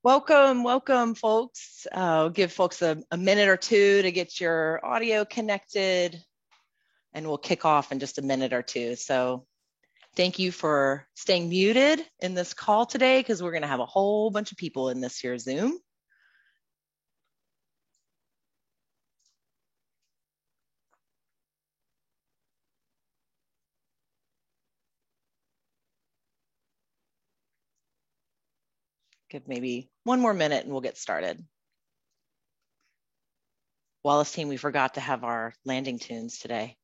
Welcome, welcome, folks. Give folks a minute or two to get your audio connected, and we'll kick off in just a minute or two. So thank you for staying muted in this call today, because we're going to have a whole bunch of people in this here Zoom. Give maybe one more minute and we'll get started. Wallace team, we forgot to have our landing tunes today.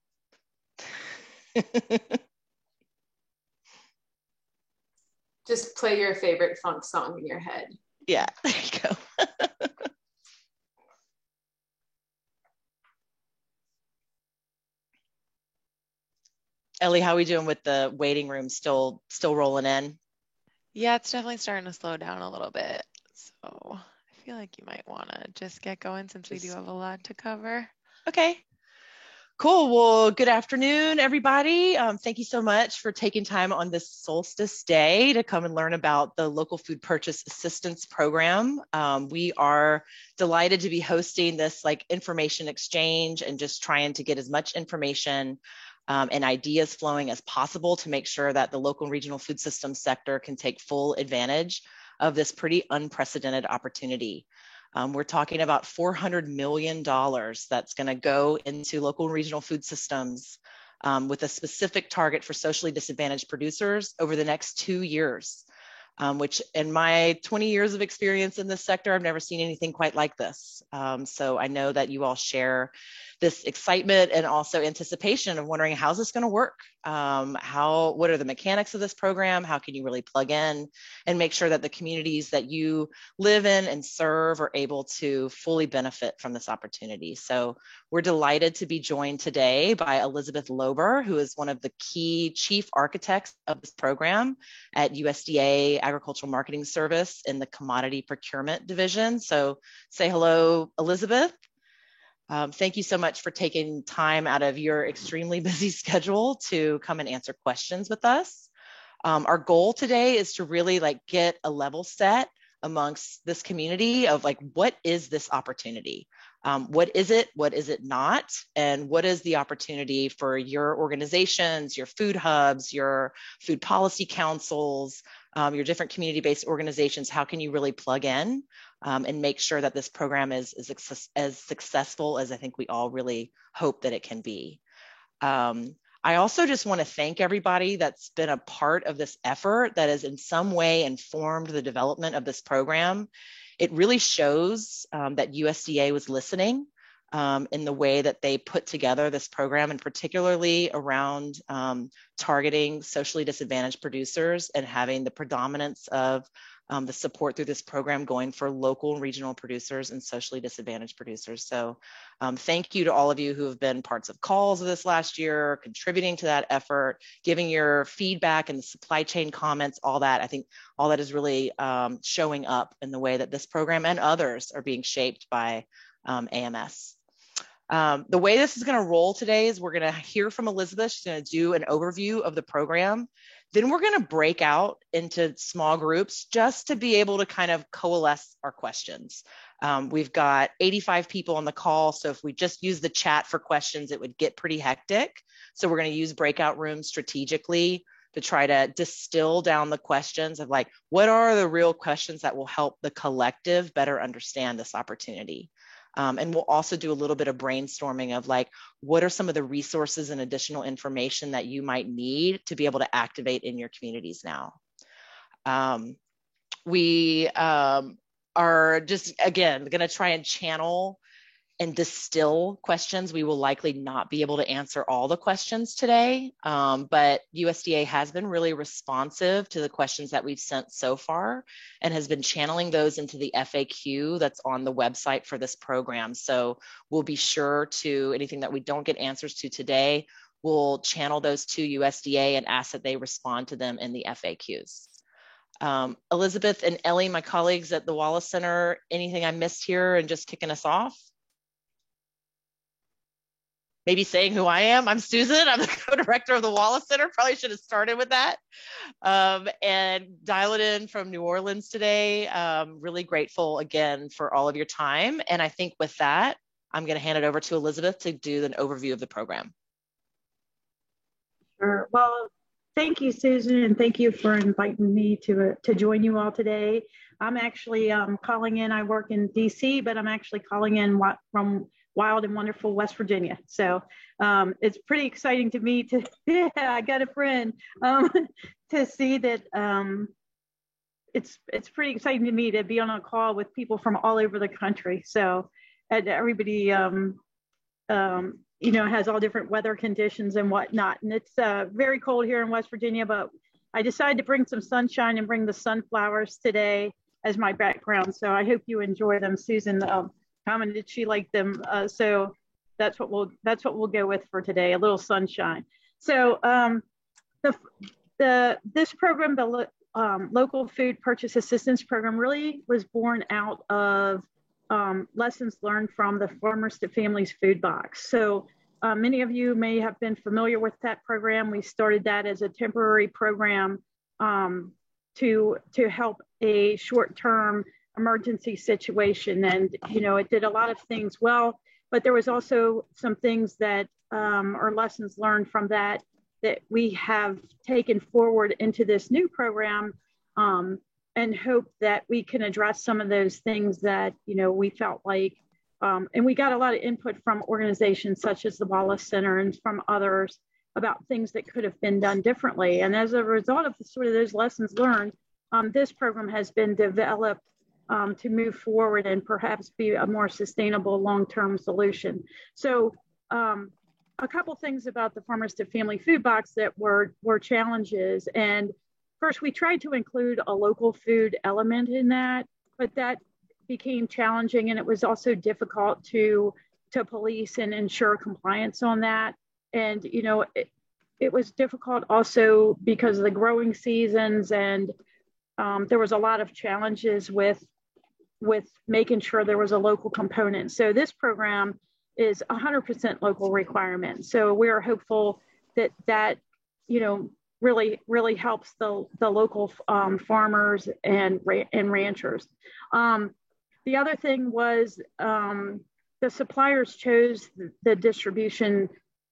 Just play your favorite funk song in your head. Yeah, there you go. Ellie, how are we doing with the waiting room? Still rolling in? Yeah, it's definitely starting to slow down a little bit. So I feel like you might want to just get going since we do have a lot to cover. Okay. Cool. Well, good afternoon, everybody. Thank you so much for taking time on this solstice day to come and learn about the Local Food Purchase Assistance Program. We are delighted to be hosting this information exchange and just trying to get as much information and ideas flowing as possible to make sure that the local and regional food system sector can take full advantage of this pretty unprecedented opportunity. We're talking about $400 million that's going to go into local and regional food systems with a specific target for socially disadvantaged producers over the next 2 years, which in my 20 years of experience in this sector, I've never seen anything quite like this. So I know that you all share this excitement and also anticipation of wondering, how's this going to work? What are the mechanics of this program? How can you really plug in and make sure that the communities that you live in and serve are able to fully benefit from this opportunity? So we're delighted to be joined today by Elizabeth Lober, who is one of the key chief architects of this program at USDA Agricultural Marketing Service in the Commodity Procurement Division. So say hello, Elizabeth. Thank you so much for taking time out of your extremely busy schedule to come and answer questions with us. Our goal today is to really get a level set amongst this community of what is this opportunity? What is it not? And what is the opportunity for your organizations, your food hubs, your food policy councils, your different community-based organizations? How can you really plug in and make sure that this program is as successful as I think we all really hope that it can be? I also just want to thank everybody that's been a part of this effort that has in some way informed the development of this program. It really shows that USDA was listening in the way that they put together this program, and particularly around targeting socially disadvantaged producers and having the predominance of the support through this program going for local and regional producers and socially disadvantaged producers. So thank you to all of you who have been parts of calls this last year, contributing to that effort, giving your feedback and the supply chain comments, all that. I think all that is really showing up in the way that this program and others are being shaped by AMS. The way this is going to roll today is we're going to hear from Elizabeth. She's going to do an overview of the program. Then we're going to break out into small groups just to be able to kind of coalesce our questions. We've got 85 people on the call, so if we just use the chat for questions, it would get pretty hectic. So we're going to use breakout rooms strategically to try to distill down the questions of what are the real questions that will help the collective better understand this opportunity. And we'll also do a little bit of brainstorming of what are some of the resources and additional information that you might need to be able to activate in your communities now. We are just, again, going to try and channel and distill questions. We will likely not be able to answer all the questions today, but USDA has been really responsive to the questions that we've sent so far and has been channeling those into the FAQ that's on the website for this program. So we'll be sure to, anything that we don't get answers to today, we'll channel those to USDA and ask that they respond to them in the FAQs. Elizabeth and Ellie, my colleagues at the Wallace Center, anything I missed here and just kicking us off? maybe saying who I am. I'm Susan. I'm the co-director of the Wallace Center. Probably should have started with that. And dial it in from New Orleans today. Really grateful again for all of your time. And I think with that, I'm going to hand it over to Elizabeth to do an overview of the program. Sure. Well, thank you, Susan, and thank you for inviting me to join you all today. I'm actually calling in. I work in DC, but I'm actually calling in from wild and wonderful West Virginia. So it's pretty exciting to me to, yeah, I got a friend, to see that it's pretty exciting to me to be on a call with people from all over the country. So everybody, has all different weather conditions and whatnot. And it's very cold here in West Virginia, but I decided to bring some sunshine and bring the sunflowers today as my background. So I hope you enjoy them. Susan commented she liked them. So that's what we'll go with for today, a little sunshine. So this program, the Local Food Purchase Assistance Program, really was born out of lessons learned from the Farmers to Families Food Box. So many of you may have been familiar with that program. We started that as a temporary program to help a short-term emergency situation. And, it did a lot of things well, but there was also some things that are lessons learned from that we have taken forward into this new program, and hope that we can address some of those things that, we felt like, and we got a lot of input from organizations such as the Wallace Center and from others about things that could have been done differently. And as a result of sort of those lessons learned, this program has been developed to move forward and perhaps be a more sustainable long-term solution. So a couple things about the Farmers to Family Food Box that were challenges. And first, we tried to include a local food element in that, but that became challenging, and it was also difficult to police and ensure compliance on that. And it was difficult also because of the growing seasons, and there was a lot of challenges with making sure there was a local component. So this program is 100% local requirement. So we're hopeful that really helps the local farmers and ranchers. The other thing was the suppliers chose the distribution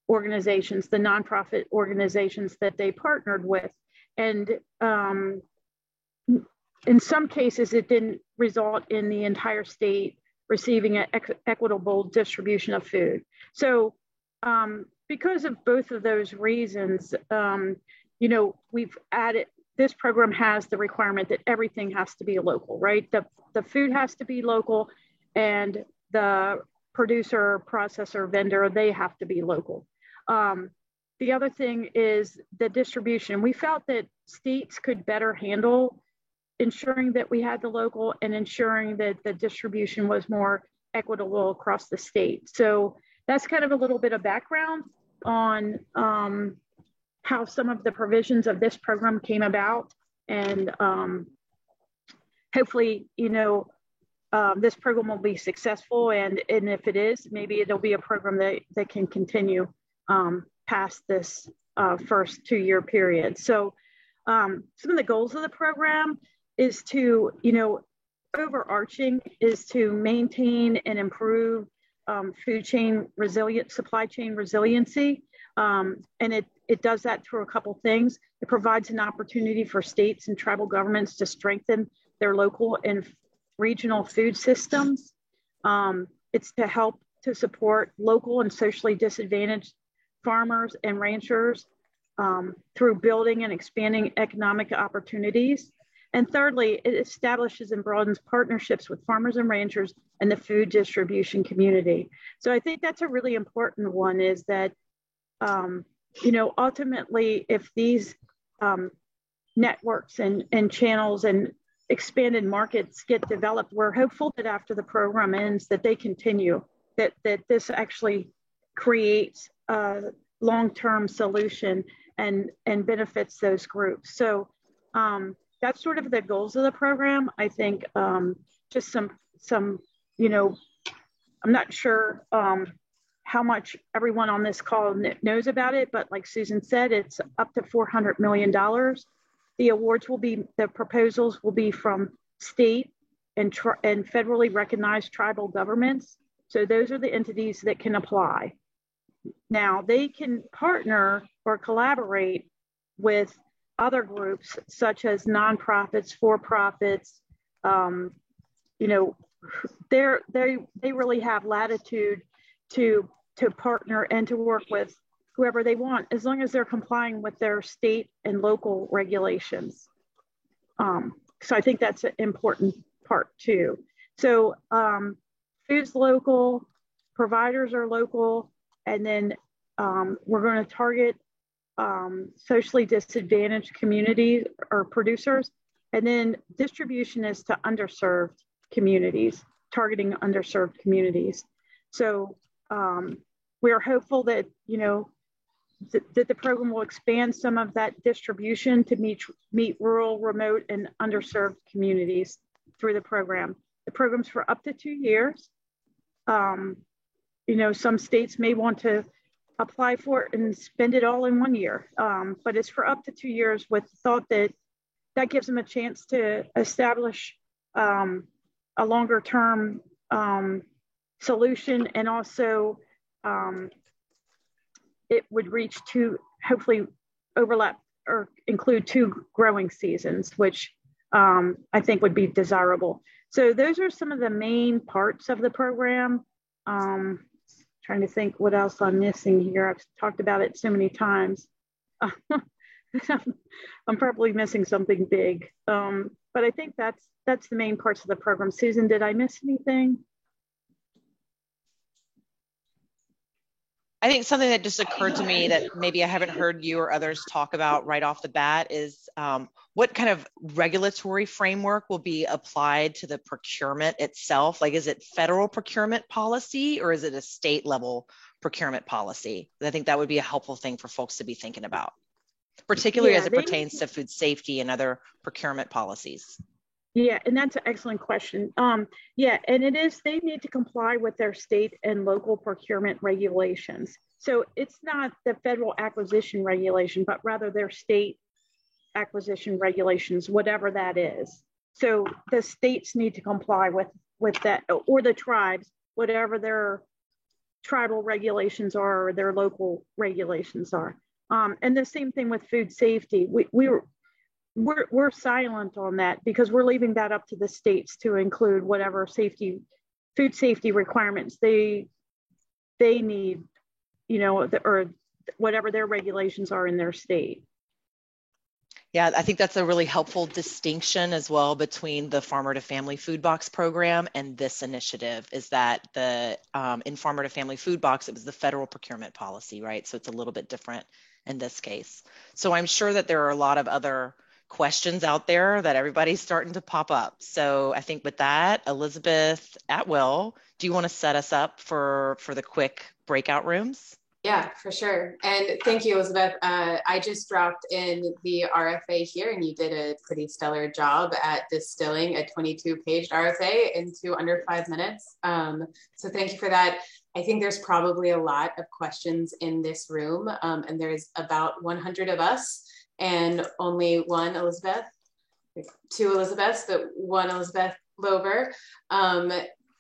organizations, the nonprofit organizations that they partnered with. And in some cases, it didn't result in the entire state receiving an equitable distribution of food. So because of both of those reasons, we've added, this program has the requirement that everything has to be local, right? The food has to be local, and the producer, processor, vendor, they have to be local. The other thing is the distribution. We felt that states could better handle ensuring that we had the local and ensuring that the distribution was more equitable across the state. So that's kind of a little bit of background on how some of the provisions of this program came about. And hopefully, this program will be successful. And if it is, maybe it'll be a program that can continue past this first 2-year period. So some of the goals of the program is to, overarching is to maintain and improve food chain supply chain resiliency. And it does that through a couple things. It provides an opportunity for states and tribal governments to strengthen their local and regional food systems. It's to help to support local and socially disadvantaged farmers and ranchers through building and expanding economic opportunities. And thirdly, it establishes and broadens partnerships with farmers and ranchers and the food distribution community. So I think that's a really important one, is that, ultimately, if these networks and channels and expanded markets get developed, we're hopeful that after the program ends, that they continue, that this actually creates a long-term solution and benefits those groups. So that's sort of the goals of the program. I think just some I'm not sure how much everyone on this call knows about it, but like Susan said, it's up to $400 million. The proposals will be from state and federally recognized tribal governments. So those are the entities that can apply. Now they can partner or collaborate with other groups such as nonprofits, for-profits. They really have latitude to partner and to work with whoever they want, as long as they're complying with their state and local regulations. So I think that's an important part too. So food's local, providers are local, and then we're going to target socially disadvantaged communities or producers, and then distribution is to underserved communities, targeting underserved communities. So we are hopeful that, that the program will expand some of that distribution to meet rural, remote, and underserved communities through the program. The program's for up to 2 years. Some states may want to apply for it and spend it all in 1 year, but it's for up to 2 years with the thought that gives them a chance to establish a longer term solution, and also it would reach to hopefully overlap or include 2 growing seasons, which I think would be desirable. So those are some of the main parts of the program. Trying to think what else I'm missing here. I've talked about it so many times. I'm probably missing something big, but I think that's the main parts of the program. Susan, did I miss anything? I think something that just occurred to me that maybe I haven't heard you or others talk about right off the bat is what kind of regulatory framework will be applied to the procurement itself? Like, is it federal procurement policy or is it a state level procurement policy? I think that would be a helpful thing for folks to be thinking about, particularly as it pertains to food safety and other procurement policies. Yeah, and that's an excellent question. And they need to comply with their state and local procurement regulations. So it's not the federal acquisition regulation, but rather their state acquisition regulations, whatever that is. So the states need to comply with that, or the tribes, whatever their tribal regulations are or their local regulations are. And the same thing with food safety. We're silent on that because we're leaving that up to the states to include whatever food safety requirements they need, or whatever their regulations are in their state. Yeah, I think that's a really helpful distinction as well between the Farmer to Family Food Box program and this initiative, is that in Farmer to Family Food Box, it was the federal procurement policy, right? So it's a little bit different in this case. So I'm sure that there are a lot of other questions out there that everybody's starting to pop up. So I think with that, Elizabeth Atwell, do you want to set us up for the quick breakout rooms? Yeah, for sure. And thank you, Elizabeth. I just dropped in the RFA here, and you did a pretty stellar job at distilling a 22-page RFA into under 5 minutes. So thank you for that. I think there's probably a lot of questions in this room, and there's about 100 of us, and only one Elizabeth, 2 Elizabeths, but 1 Elizabeth Lover.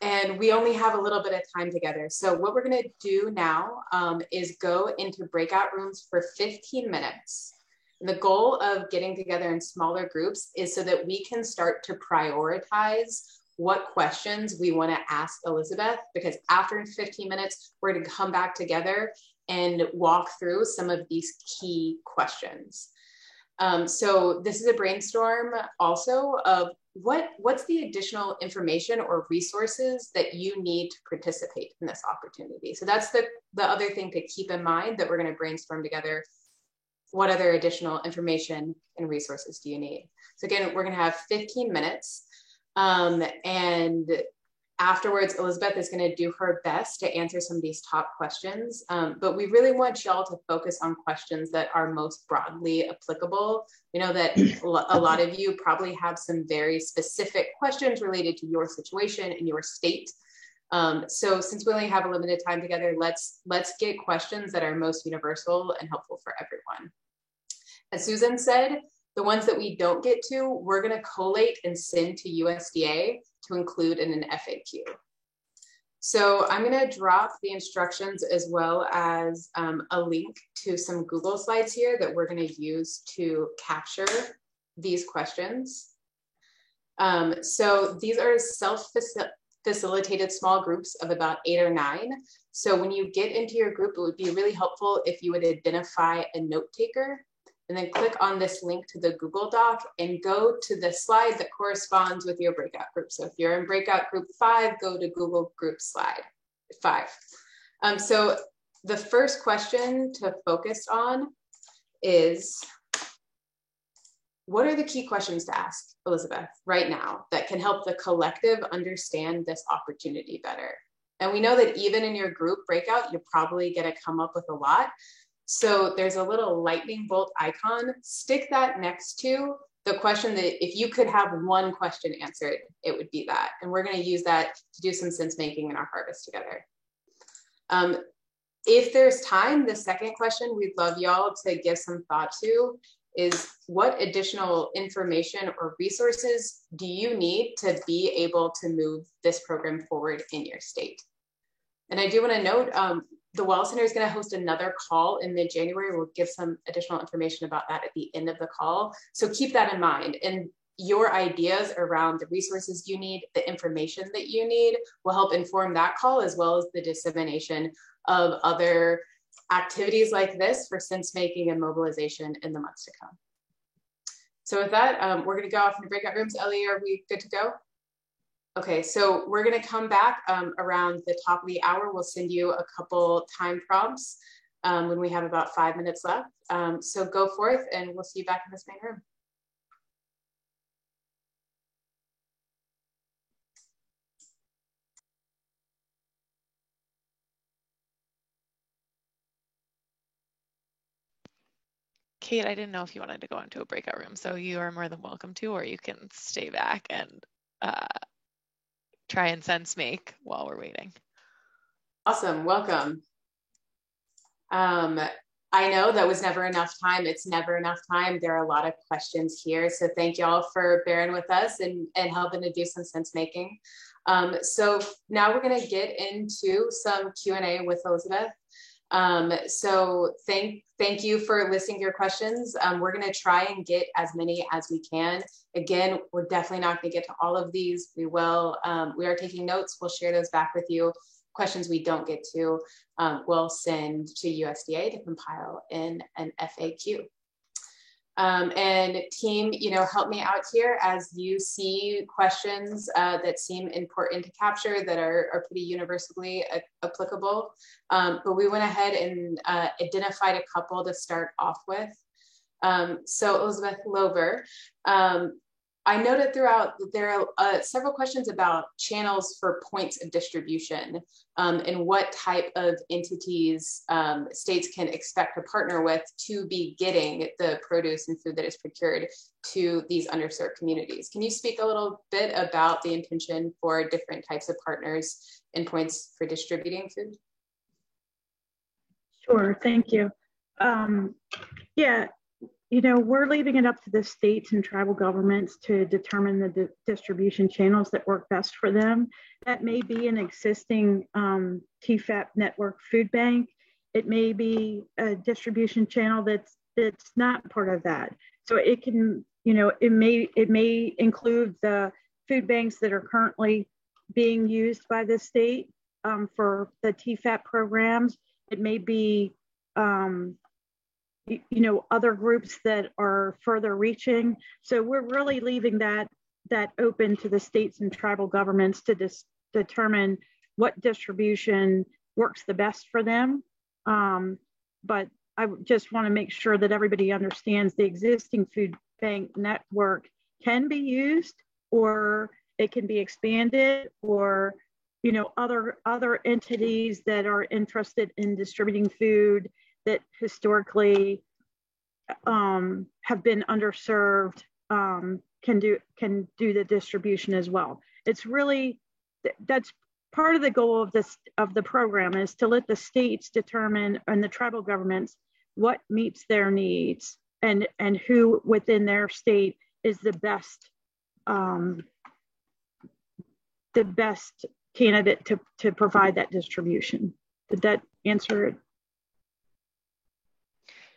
And we only have a little bit of time together. So what we're gonna do now is go into breakout rooms for 15 minutes. And the goal of getting together in smaller groups is so that we can start to prioritize what questions we wanna ask Elizabeth, because after 15 minutes, we're gonna come back together and walk through some of these key questions. So this is a brainstorm also of what's the additional information or resources that you need to participate in this opportunity. So that's the other thing to keep in mind, that we're going to brainstorm together. What other additional information and resources do you need? So again, we're going to have 15 minutes. And afterwards, Elizabeth is going to do her best to answer some of these top questions, but we really want y'all to focus on questions that are most broadly applicable. We know that a lot of you probably have some very specific questions related to your situation and your state. So since we only have a limited time together, let's get questions that are most universal and helpful for everyone. As Susan said, the ones that we don't get to, we're going to collate and send to USDA to include in an FAQ. So I'm going to drop the instructions as well as a link to some Google slides here that we're going to use to capture these questions. So these are self-facilitated small groups of about 8 or 9. So when you get into your group, it would be really helpful if you would identify a note taker and then click on this link to the Google Doc and go to the slide that corresponds with your breakout group. So if you're in breakout group 5, go to Google group slide 5. So the first question to focus on is, what are the key questions to ask, Elizabeth, right now that can help the collective understand this opportunity better? And we know that even in your group breakout, you're probably going to come up with a lot. So there's a little lightning bolt icon. Stick that next to the question that if you could have one question answered, it would be that. And we're going to use that to do some sense making in our harvest together. If there's time, the second question we'd love y'all to give some thought to is, what additional information or resources do you need to be able to move this program forward in your state? And I do want to note, the Well Center is going to host another call in mid-January. We'll give some additional information about that at the end of the call. So keep that in mind. And your ideas around the resources you need, the information that you need, will help inform that call, as well as the dissemination of other activities like this for sense making and mobilization in the months to come. So with that, we're going to go off into breakout rooms. Ellie, are we good to go? Okay, so we're going to come back around the top of the hour. We'll send you a couple time prompts when we have about 5 minutes left. So go forth and we'll see you back in this main room. Kate, I didn't know if you wanted to go into a breakout room, so you are more than welcome to, or you can stay back and try and sense make while we're waiting. Awesome, welcome. I know that was never enough time. It's never enough time. There are a lot of questions here. So thank y'all for bearing with us and helping to do some sense making. So now we're gonna get into some Q&A with Elizabeth. So thank you for listening to your questions. We're going to try and get as many as we can. Again, we're definitely not going to get to all of these. We will, we are taking notes. We'll share those back with you. Questions we don't get to, we'll send to USDA to compile in an FAQ. And team, help me out here as you see questions that seem important to capture that are pretty universally applicable. But we went ahead and identified a couple to start off with. So Elizabeth Lover, I noted throughout there are several questions about channels for points of distribution and what type of entities states can expect to partner with to be getting the produce and food that is procured to these underserved communities. Can you speak a little bit about the intention for different types of partners and points for distributing food? Sure, thank you. Yeah. We're leaving it up to the states and tribal governments to determine the distribution channels that work best for them. That may be an existing TFAP network food bank. It may be a distribution channel that's not part of that. So it can, it may include the food banks that are currently being used by the state for the TFAP programs. It may be other groups that are further reaching. So we're really leaving that open to the states and tribal governments to determine what distribution works the best for them. But I just want to make sure that everybody understands the existing food bank network can be used, or it can be expanded, or other entities that are interested in distributing food that historically have been underserved can do the distribution as well. It's really, that's part of the goal of the program is to let the states determine, and the tribal governments, what meets their needs and who within their state is the best candidate to provide that distribution. Did that answer it?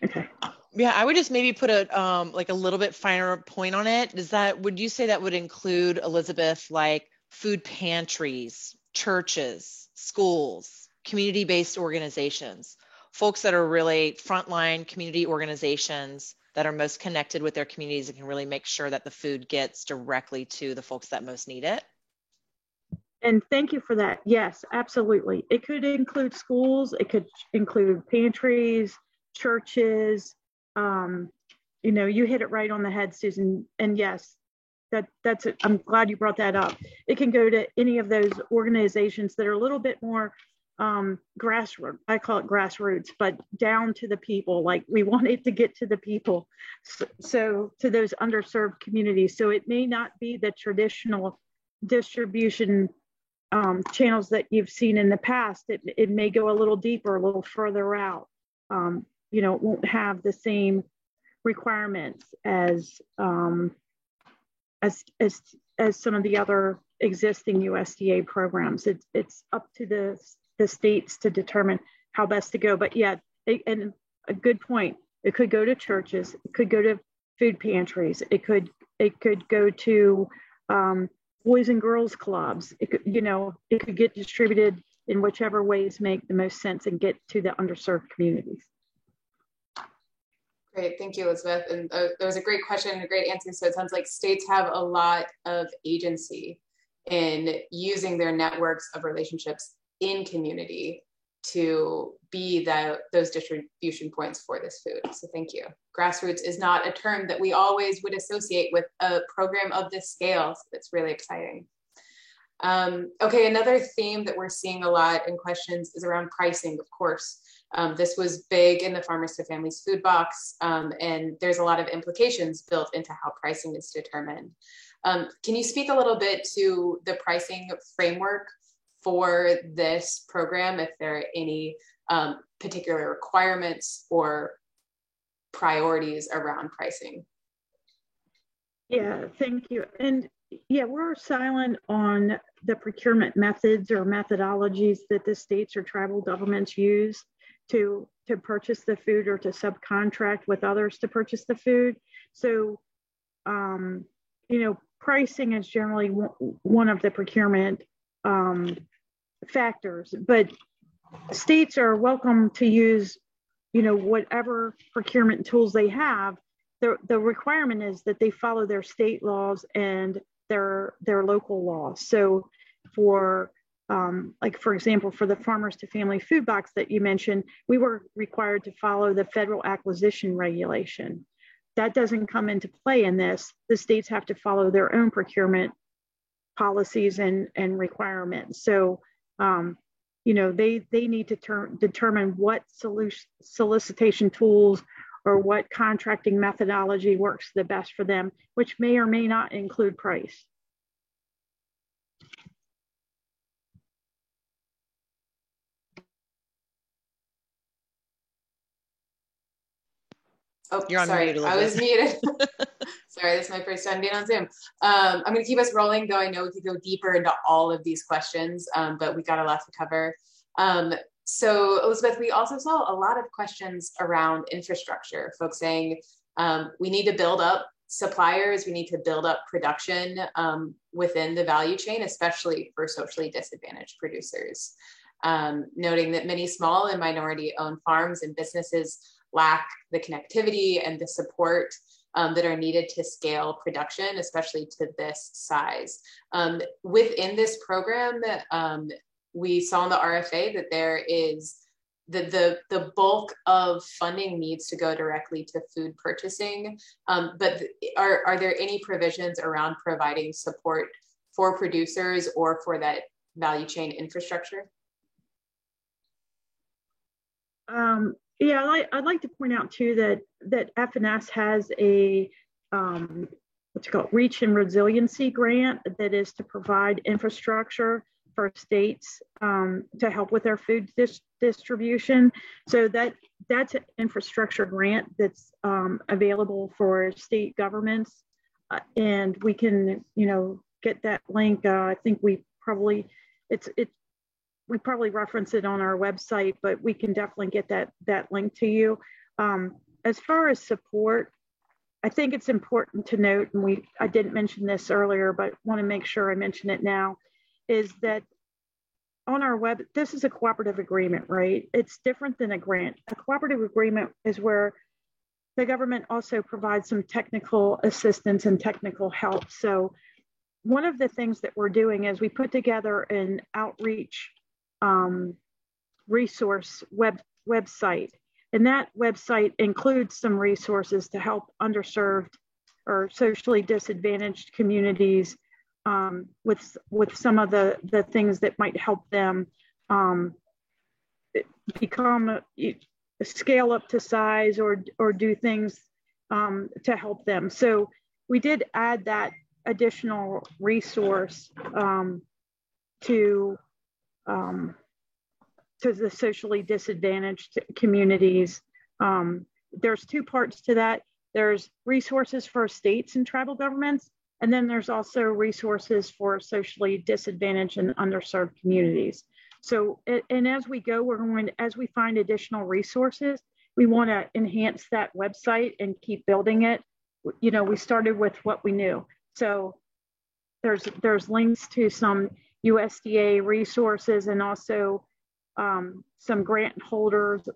Okay. Yeah, I would just maybe put a like a little bit finer point on it. Would you say that would include, Elizabeth, like food pantries, churches, schools, community-based organizations, folks that are really frontline community organizations that are most connected with their communities and can really make sure that the food gets directly to the folks that most need it? And thank you for that. Yes, absolutely. It could include schools. It could include pantries, churches. You know, you hit it right on the head, Susan. And yes, that's it. I'm glad you brought that up. It can go to any of those organizations that are a little bit more grassroots. I call it grassroots, but down to the people. Like, we want it to get to the people. So to those underserved communities. So it may not be the traditional distribution channels that you've seen in the past. It may go a little deeper, a little further out. You know, it won't have the same requirements as some of the other existing USDA programs. It's up to the states to determine how best to go. But yeah, and a good point. It could go to churches. It could go to food pantries. It could go to boys and girls clubs. It could get distributed in whichever ways make the most sense and get to the underserved communities. Great, thank you, Elizabeth. And that was a great question and a great answer. So it sounds like states have a lot of agency in using their networks of relationships in community to be those distribution points for this food. So thank you. Grassroots is not a term that we always would associate with a program of this scale. So it's really exciting. Okay, another theme that we're seeing a lot in questions is around pricing, of course. This was big in the Farmers to Families food box, and there's a lot of implications built into how pricing is determined. Can you speak a little bit to the pricing framework for this program, if there are any particular requirements or priorities around pricing? Yeah, thank you. And yeah, we're silent on the procurement methods or methodologies that the states or tribal governments use to purchase the food or to subcontract with others to purchase the food. So, you know, pricing is generally one of the procurement factors, but states are welcome to use, you know, whatever procurement tools they have. The requirement is that they follow their state laws and their local laws. So for like, for example, for the Farmers to Family food box that you mentioned, we were required to follow the federal acquisition regulation. That doesn't come into play in this. The states have to follow their own procurement policies and requirements. So, you know, they need to determine what solicitation tools or what contracting methodology works the best for them, which may or may not include price. Oh, you're on mute, I was muted. Sorry, this is my first time being on Zoom. I'm going to keep us rolling, though I know we could go deeper into all of these questions, but we got a lot to cover. So Elizabeth, we also saw a lot of questions around infrastructure, folks saying we need to build up suppliers, we need to build up production within the value chain, especially for socially disadvantaged producers. Noting that many small and minority-owned farms and businesses lack the connectivity and the support that are needed to scale production, especially to this size. Within this program, we saw in the RFA that there is the bulk of funding needs to go directly to food purchasing, but are there any provisions around providing support for producers or for that value chain infrastructure? Yeah, I'd like to point out too that FNS has a what's called Reach and Resiliency grant that is to provide infrastructure for states to help with their food distribution. So that's an infrastructure grant that's available for state governments, and we can, get that link. I think we probably reference it on our website, but we can definitely get that link to you. As far as support, I think it's important to note, and I didn't mention this earlier, but want to make sure I mention it now, is that on our web, this is a cooperative agreement, right? It's different than a grant. A cooperative agreement is where the government also provides some technical assistance and technical help. So one of the things that we're doing is we put together an outreach resource website. And that website includes some resources to help underserved or socially disadvantaged communities with some of the things that might help them scale up to size or do things to help them. So we did add that additional resource to the socially disadvantaged communities. There's two parts to that. There's resources for states and tribal governments, and then there's also resources for socially disadvantaged and underserved communities. So, and as we go, as we find additional resources, we want to enhance that website and keep building it. We started with what we knew. So there's links to some USDA resources and also some grant holders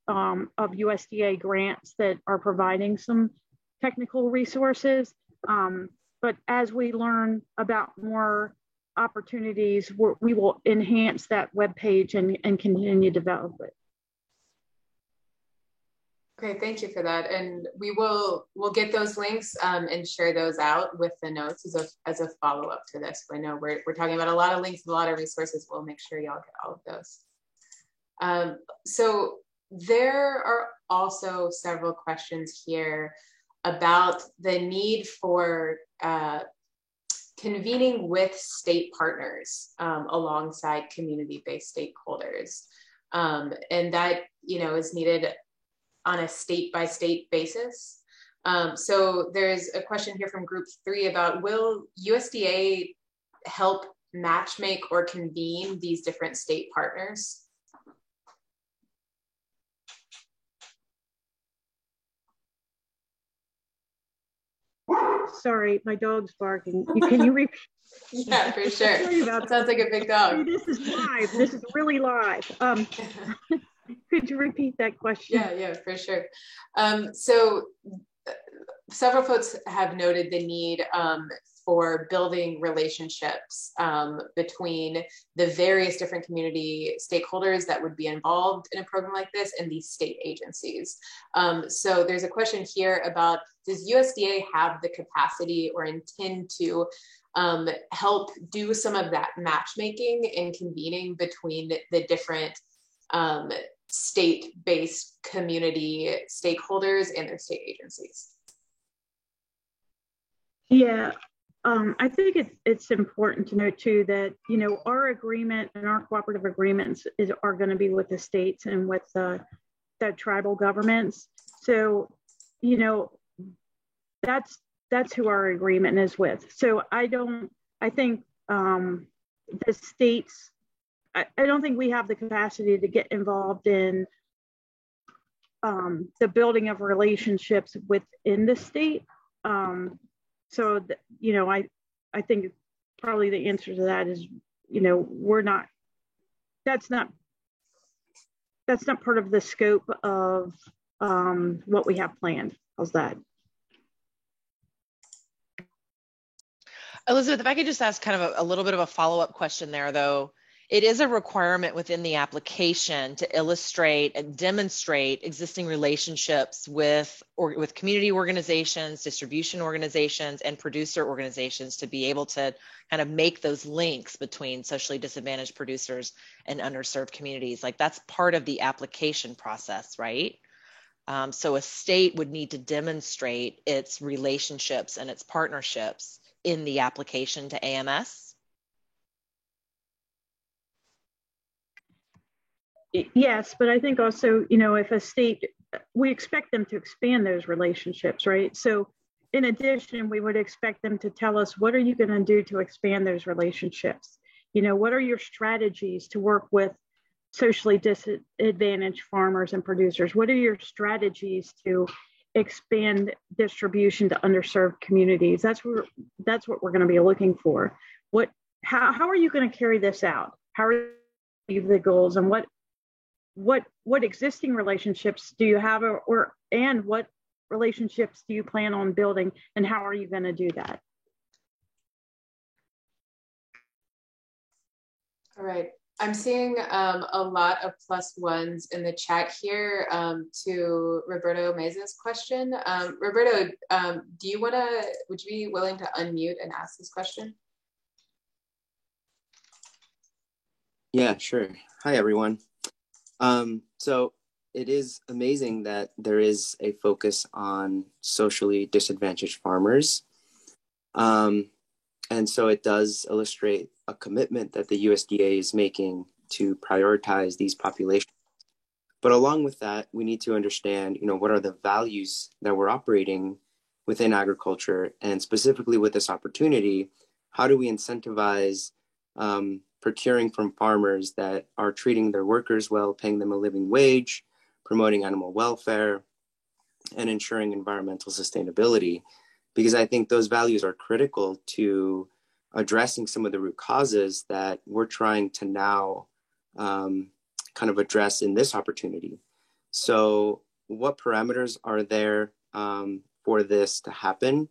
of USDA grants that are providing some technical resources. But as we learn about more opportunities, we will enhance that webpage and continue to develop it. Okay, thank you for that. And we'll get those links and share those out with the notes as a follow-up to this. I know we're talking about a lot of links and a lot of resources. We'll make sure y'all get all of those. So there are also several questions here about the need for convening with state partners alongside community-based stakeholders. And that, is needed on a state-by-state basis. So there's a question here from group 3 about, will USDA help matchmake or convene these different state partners? Sorry, my dog's barking. Can you repeat? Yeah, for sure. That sounds like a big dog. This is live. This is really live. Could you repeat that question? Yeah, for sure. So several folks have noted the need for building relationships between the various different community stakeholders that would be involved in a program like this and these state agencies. So there's a question here about, does USDA have the capacity or intend to help do some of that matchmaking and convening between the different state-based community stakeholders and their state agencies? Yeah, I think it's important to note too that, our agreement and our cooperative agreements are going to be with the states and with the tribal governments. So, that's who our agreement is with. So I think the states, I don't think we have the capacity to get involved in the building of relationships within the state. So, I think probably the answer to that is, that's not part of the scope of what we have planned. How's that? Elizabeth, if I could just ask kind of a little bit of a follow-up question there, though. It is a requirement within the application to illustrate and demonstrate existing relationships with community organizations, distribution organizations, and producer organizations to be able to kind of make those links between socially disadvantaged producers and underserved communities. Like, that's part of the application process, right? So a state would need to demonstrate its relationships and its partnerships in the application to AMS. Yes, but I think also, if a state, we expect them to expand those relationships, right? So in addition, we would expect them to tell us, what are you going to do to expand those relationships? What are your strategies to work with socially disadvantaged farmers and producers? What are your strategies to expand distribution to underserved communities? That's what we're going to be looking for. How are you going to carry this out? How are you the goals, and what existing relationships do you have, and what relationships do you plan on building, and how are you going to do that? All right. I'm seeing a lot of +1s in the chat here to Roberto Meza's question. Roberto, would you be willing to unmute and ask this question? Yeah, sure. Hi, everyone. So it is amazing that there is a focus on socially disadvantaged farmers. And so it does illustrate a commitment that the USDA is making to prioritize these populations. But along with that, we need to understand, what are the values that we're operating within agriculture, and specifically with this opportunity, how do we incentivize procuring from farmers that are treating their workers well, paying them a living wage, promoting animal welfare, and ensuring environmental sustainability? Because I think those values are critical to addressing some of the root causes that we're trying to now kind of address in this opportunity. So what parameters are there for this to happen?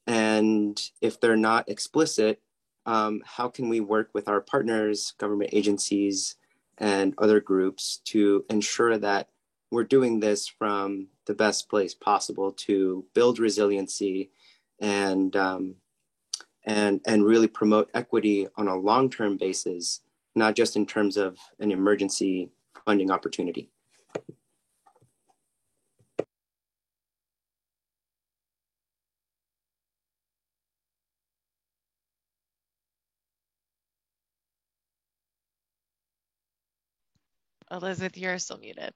And if they're not explicit, how can we work with our partners, government agencies, and other groups to ensure that we're doing this from the best place possible to build resiliency and really promote equity on a long-term basis, not just in terms of an emergency funding opportunity? Elizabeth, you're still muted.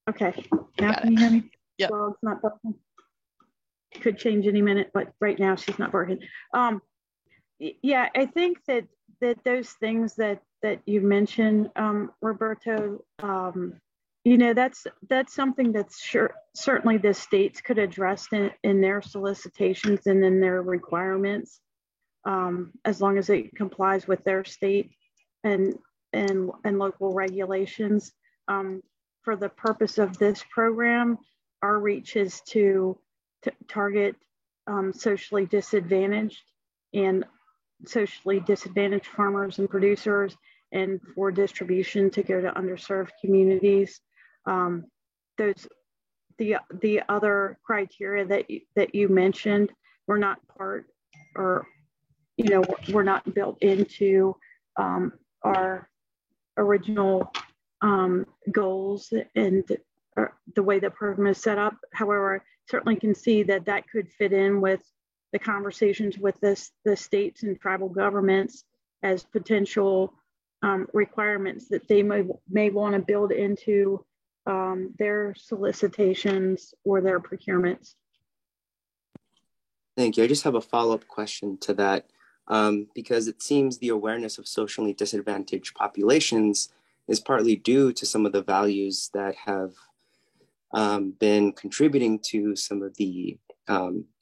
Okay, now can you hear me? Yep. Well, it's not working. Could change any minute, but right now she's not working. Yeah, I think that those things that you mentioned, Roberto, that's something that's certainly the states could address in their solicitations and in their requirements, as long as it complies with their state and local regulations. For the purpose of this program, our reach is to target socially disadvantaged farmers and producers, and for distribution to go to underserved communities. The other criteria that you mentioned were not part, or were not built into our original goals and the way the program is set up. However, I certainly can see that could fit in with the conversations with the states and tribal governments as potential requirements that they may want to build into their solicitations or their procurements. Thank you. I just have a follow-up question to that, because it seems the awareness of socially disadvantaged populations is partly due to some of the values that have been contributing to some of the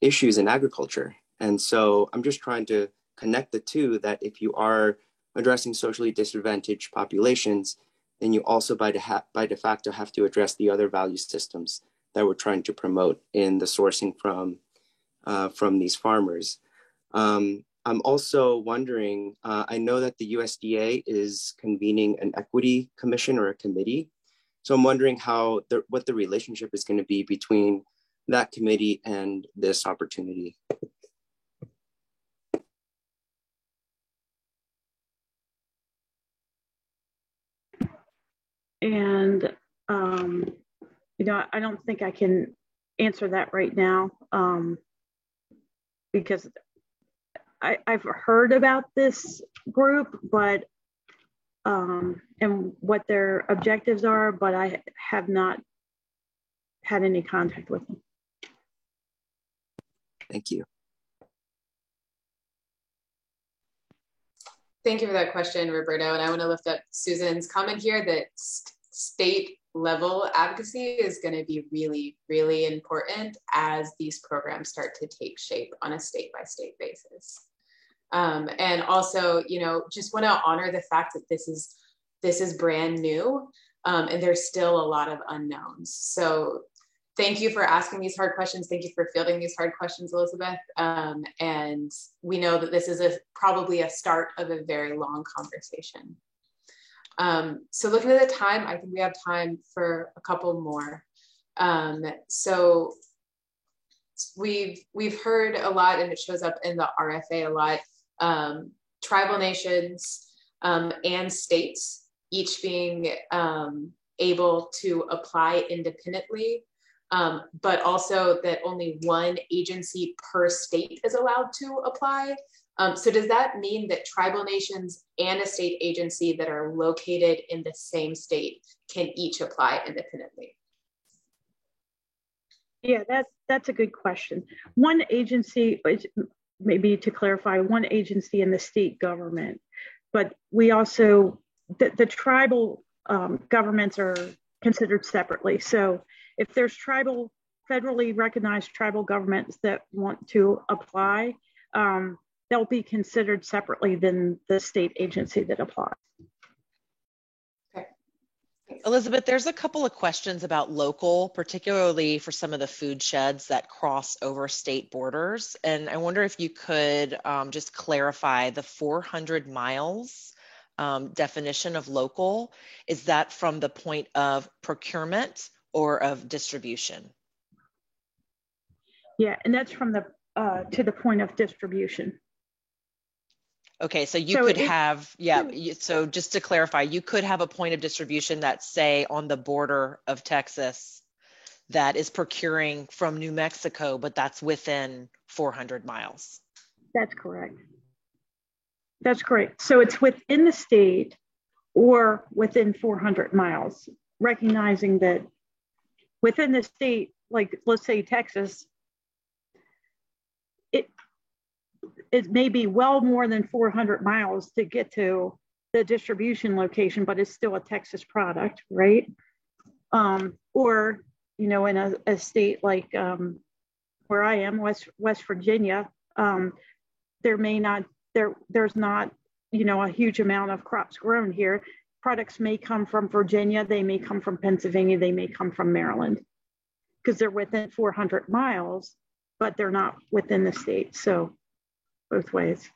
issues in agriculture. And so I'm just trying to connect the two, that if you are addressing socially disadvantaged populations, then you also by de facto have to address the other value systems that we're trying to promote in the sourcing from these farmers. I'm also wondering, I know that the USDA is convening an equity commission or a committee. So I'm wondering what the relationship is going to be between that committee and this opportunity. And, I don't think I can answer that right now, because I've heard about this group, but and what their objectives are, but I have not had any contact with them. Thank you. Thank you for that question, Roberto. And I want to lift up Susan's comment here that state level advocacy is going to be really, really important as these programs start to take shape on a state by state basis. And also, you know, just want to honor the fact that this is brand new, and there's still a lot of unknowns. So thank you for asking these hard questions. Thank you for fielding these hard questions, Elizabeth. And we know that this is probably a start of a very long conversation. So looking at the time, I think we have time for a couple more. So we've heard a lot, and it shows up in the RFA a lot, tribal nations and states each being able to apply independently, but also that only one agency per state is allowed to apply. So does that mean that tribal nations and a state agency that are located in the same state can each apply independently? Yeah, that's a good question. One agency, maybe to clarify, one agency in the state government, but we also, the tribal governments are considered separately. So if there's federally recognized tribal governments that want to apply, they'll be considered separately than the state agency that applies. Okay. Elizabeth, there's a couple of questions about local, particularly for some of the food sheds that cross over state borders. And I wonder if you could just clarify the 400 miles definition of local. Is that from the point of procurement or of distribution? Yeah, and that's from the to the point of distribution. Okay, so you could have, so just to clarify, you could have a point of distribution that, say, on the border of Texas that is procuring from New Mexico, but that's within 400 miles. That's correct. That's correct. So it's within the state or within 400 miles, recognizing that within the state, like let's say Texas, it may be well more than 400 miles to get to the distribution location, but it's still a Texas product, right? Or, you know, in a state like where I am, West Virginia, there's not, you know, a huge amount of crops grown here. Products may come from Virginia, they may come from Pennsylvania, they may come from Maryland, because they're within 400 miles, but they're not within the state. So both ways.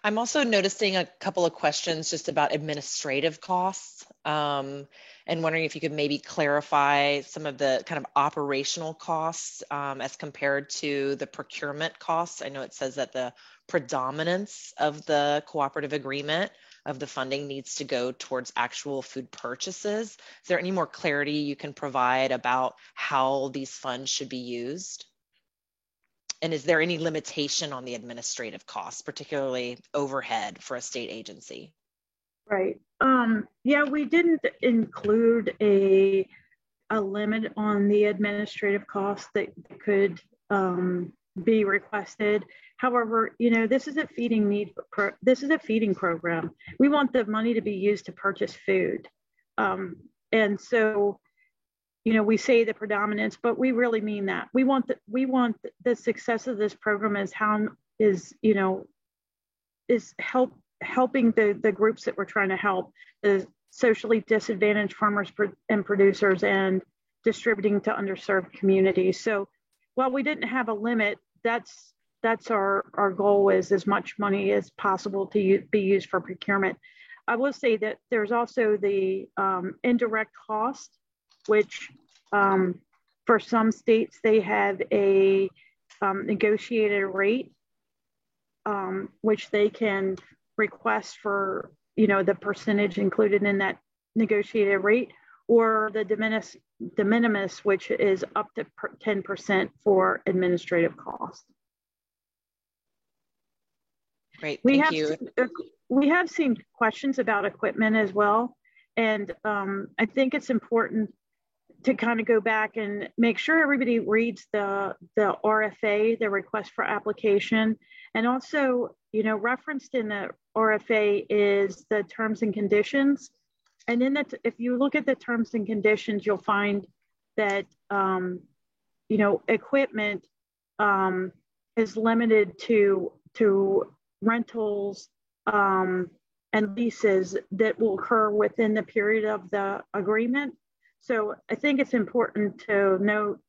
I'm also noticing a couple of questions just about administrative costs, and wondering if you could maybe clarify some of the kind of operational costs as compared to the procurement costs. I know it says that the predominance of the cooperative agreement of the funding needs to go towards actual food purchases. Is there any more clarity you can provide about how these funds should be used? And is there any limitation on the administrative costs, particularly overhead for a state agency? Right. Yeah, we didn't include a limit on the administrative costs that could be requested. However, you know, this is a feeding program. We want the money to be used to purchase food, and so, you know, we say the predominance, but we really mean that. We want the success of this program is helping the groups that we're trying to help, the socially disadvantaged farmers and producers, and distributing to underserved communities. So while we didn't have a limit, that's our goal, is as much money as possible to be used for procurement. I will say that there's also the indirect cost, which for some states, they have a negotiated rate, which they can request for, you know, the percentage included in that negotiated rate, or the de minimis, which is up to 10% for administrative costs. Great, We thank have you. we have seen questions about equipment as well, and I think it's important to kind of go back and make sure everybody reads the RFA, the request for application, and also, you know, referenced in the RFA is the terms and conditions. And then if you look at the terms and conditions, you'll find that you know, equipment is limited to rentals and leases that will occur within the period of the agreement. So I think it's important to note,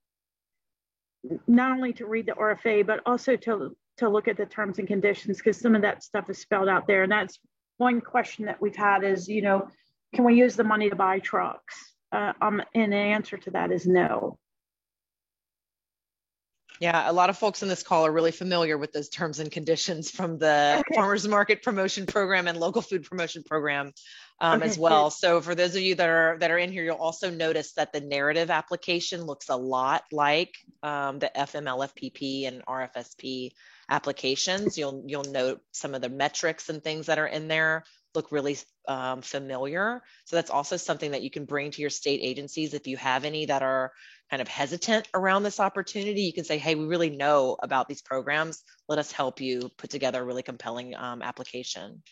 not only to read the RFA, but also to look at the terms and conditions, because some of that stuff is spelled out there. And that's one question that we've had is, you know, can we use the money to buy trucks? And the answer to that is no. Yeah, a lot of folks in this call are really familiar with those terms and conditions from the Farmers Market Promotion Program and Local Food Promotion Program as well. So for those of you that are in here, you'll also notice that the narrative application looks a lot like the FMLFPP and RFSP applications. You'll note some of the metrics and things that are in there look really familiar. So that's also something that you can bring to your state agencies if you have any that are kind of hesitant around this opportunity. You can say, hey, we really know about these programs. Let us help you put together a really compelling application.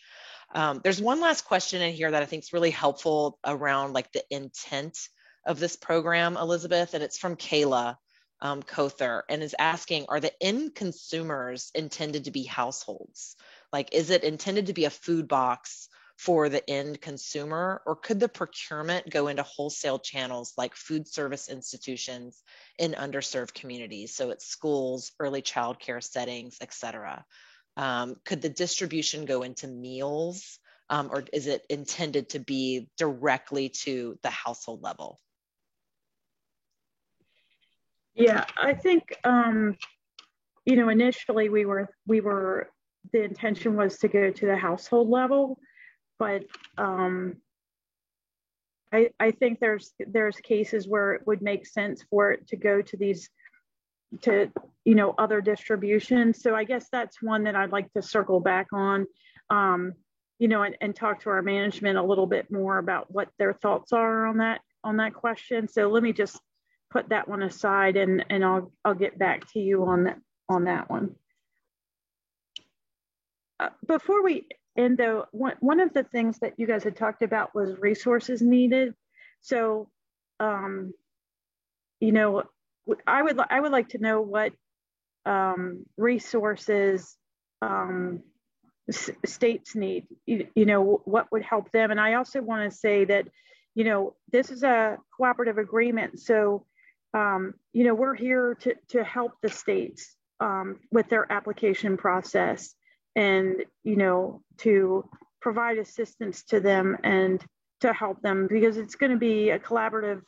There's one last question in here that I think is really helpful around like the intent of this program, Elizabeth, and it's from Kayla Kother, and is asking, are the end consumers intended to be households? Like, is it intended to be a food box for the end consumer, or could the procurement go into wholesale channels like food service institutions in underserved communities? So it's schools, early childcare settings, et cetera. Could the distribution go into meals, or is it intended to be directly to the household level? Yeah, I think, you know, initially the intention was to go to the household level, but I think there's cases where it would make sense for it to go to you know, other distributions. So I guess that's one that I'd like to circle back on, you know, and talk to our management a little bit more about what their thoughts are on that question. So let me just put that one aside, and I'll get back to you on that one. Before we end, though, one of the things that you guys had talked about was resources needed. So, you know, I would like to know what resources states need. You know, what would help them. And I also want to say that, you know, this is a cooperative agreement. So, you know, we're here to help the states with their application process, and, you know, to provide assistance to them and to help them, because it's going to be a collaborative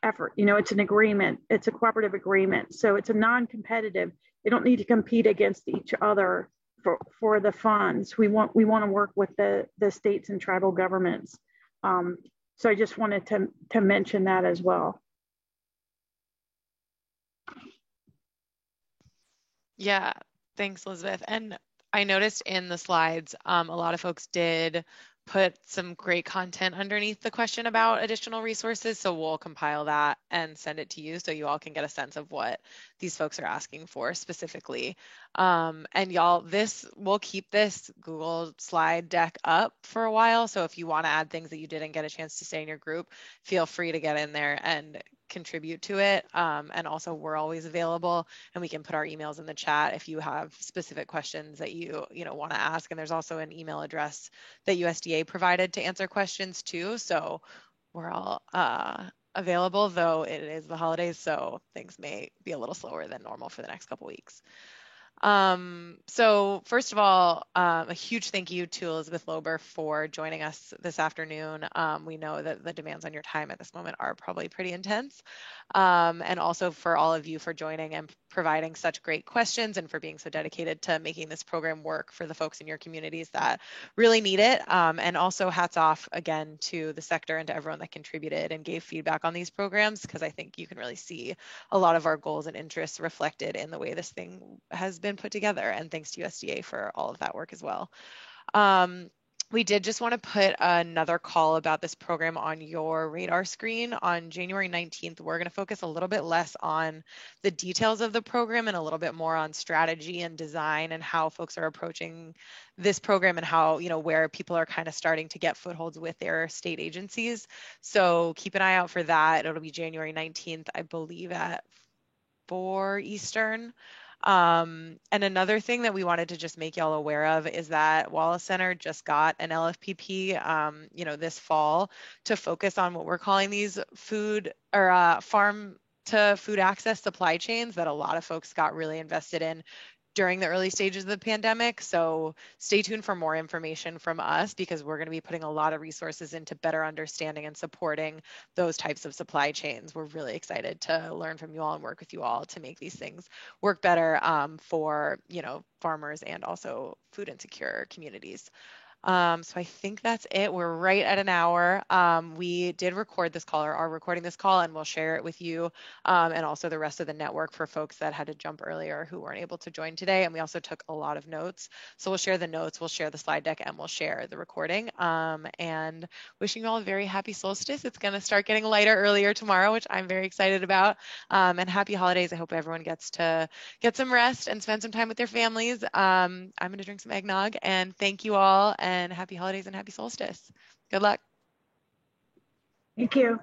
effort. You know, it's an agreement, it's a cooperative agreement. So it's a non-competitive. They don't need to compete against each other for the funds. We want to work with the states and tribal governments. So I just wanted to mention that as well. Yeah, thanks, Elizabeth. And I noticed in the slides, a lot of folks did put some great content underneath the question about additional resources. So we'll compile that and send it to you so you all can get a sense of what these folks are asking for specifically. And y'all, we'll keep this Google slide deck up for a while. So if you want to add things that you didn't get a chance to say in your group, feel free to get in there and contribute to it. And also, we're always available, and we can put our emails in the chat if you have specific questions that you want to ask. And there's also an email address that USDA provided to answer questions too. So we're all available, though it is the holidays, so things may be a little slower than normal for the next couple weeks. So first of all, a huge thank you to Elizabeth Loeber for joining us this afternoon. We know that the demands on your time at this moment are probably pretty intense. And also for all of you for joining and providing such great questions and for being so dedicated to making this program work for the folks in your communities that really need it. And also hats off again to the sector and to everyone that contributed and gave feedback on these programs, because I think you can really see a lot of our goals and interests reflected in the way this thing has been put together. And thanks to USDA for all of that work as well. We did just want to put another call about this program on your radar screen. On January 19th, we're going to focus a little bit less on the details of the program and a little bit more on strategy and design and how folks are approaching this program and how, where people are kind of starting to get footholds with their state agencies. So keep an eye out for that. It'll be January 19th, I believe, at 4 Eastern. And another thing that we wanted to just make y'all aware of is that Wallace Center just got an LFPP, this fall to focus on what we're calling these food or farm to food access supply chains that a lot of folks got really invested in during the early stages of the pandemic. So stay tuned for more information from us, because we're going to be putting a lot of resources into better understanding and supporting those types of supply chains. We're really excited to learn from you all and work with you all to make these things work better for, farmers and also food insecure communities. So I think that's it. We're right at an hour. We did record this call, or are recording this call, and we'll share it with you and also the rest of the network for folks that had to jump earlier who weren't able to join today. And we also took a lot of notes. So we'll share the notes, we'll share the slide deck, and we'll share the recording. And wishing you all a very happy solstice. It's going to start getting lighter earlier tomorrow, which I'm very excited about. And happy holidays. I hope everyone gets to get some rest and spend some time with their families. I'm going to drink some eggnog, and thank you all. And happy holidays and happy solstice. Good luck. Thank you.